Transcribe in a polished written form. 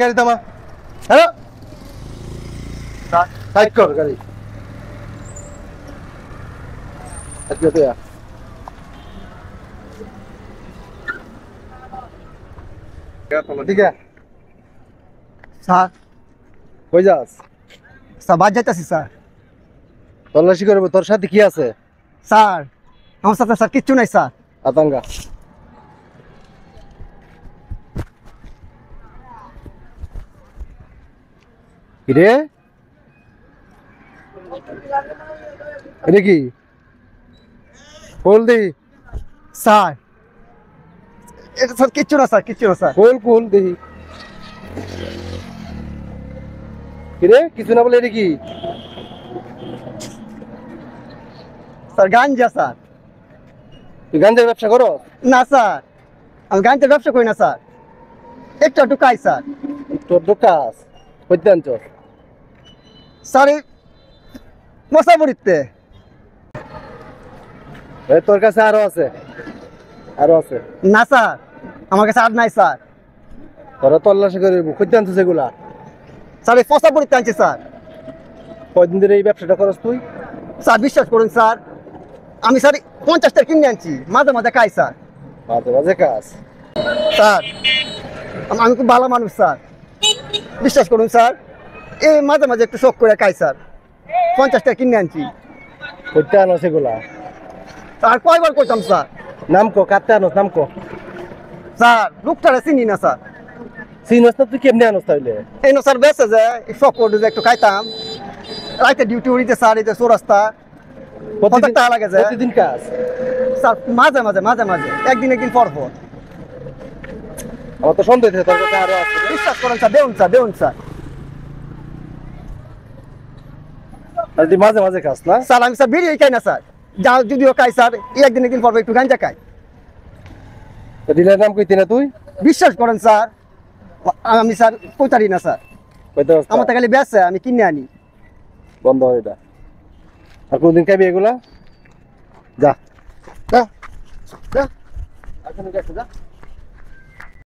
গাড়ি থামা। Hello, side কর গাড়ি। ঠিক আছে স্যার। কই যাস? স্যার বাদ যাইতাছি স্যার। তল্লাশি করবো, তোর সাথে কি আছে? স্যার আমার সাথে স্যার কিচ্ছু নাই স্যার। আতঙ্কা কিরে, এটা কি খোল দি? স্যার এটা স্যার কিচ্ছু না স্যার, কিচ্ছু না স্যার। খোল দেখি। কিরে কিছু না বলে এটা কি? স্যার গাঞ্জা স্যার। তুই গাঞ্জার ব্যবসা করো? না স্যার, আমি গাঞ্জার ব্যবসা করি না স্যার, একটু একটু খাই স্যার। তোর দোকান কইতে আনছো? স্যার এই মশাবরিতে। তোর কাছে আরো আছে? না স্যার, আমার কাছে আর নাই স্যার। তোরা তল্লাশি করবো, কইতে আনছো সেগুলা? স্যার এই মশাবরিতে আনছি স্যার। কয়দিন ধরে এই ব্যবসাটা করস তুই? স্যার বিশ্বাস করুন স্যার, আমি স্যার 50টা কিনে আনছি, মাঝে মাঝে খাই স্যার। মাঝে মাঝে কাজ? স্যার আমি খুব ভালো মানুষ স্যার, বিশ্বাস করুন স্যার, এই মাঝে মাঝে একটু শখ করে খাই স্যার। 50টা কিনে আনছি কইতে আনো সেগুলা? স্যার। কয়বার করতাম স্যার? নাম কো, কাটতে আনোস নাম কো? স্যার লোকটারে চিনি না স্যার। চিনস না তুই, কেমনে আনোস তাইলে? এই না স্যার বেসে যে শখ করে যে একটু খাইতাম, রাইতে ডিউটি উড়িতে স্যার, এই যে চৌরাস্তা 50 টাকা লাগে যে। প্রতিদিন কাজ? স্যার মাঝে মাঝে মাঝে মাঝে, একদিন পর পর। আমার তো সন্দেহ হচ্ছে তোর কাছে আরো আছে। বিশ্বাস করেন স্যার, দেউন স্যার, দেউন স্যার। আর তুই মাঝে মাঝে কাজ না? স্যার আমি স্যার বিড়ি খাই না স্যার, যা যদিও খাই স্যার, একদিন পর পর একটু গাঞ্জা খাই। ডিলার নাম কইতি না তুই? বিশ্বাস করেন স্যার, আমি স্যার কইতারি না স্যার, কইতে পারছ? আমার তো খালি বেচে, আমি কিনে আনি। বন্ধ হয় এটা। আর কোনদিন খাবি এগুলা? যা যা যা, আর কোনো যা।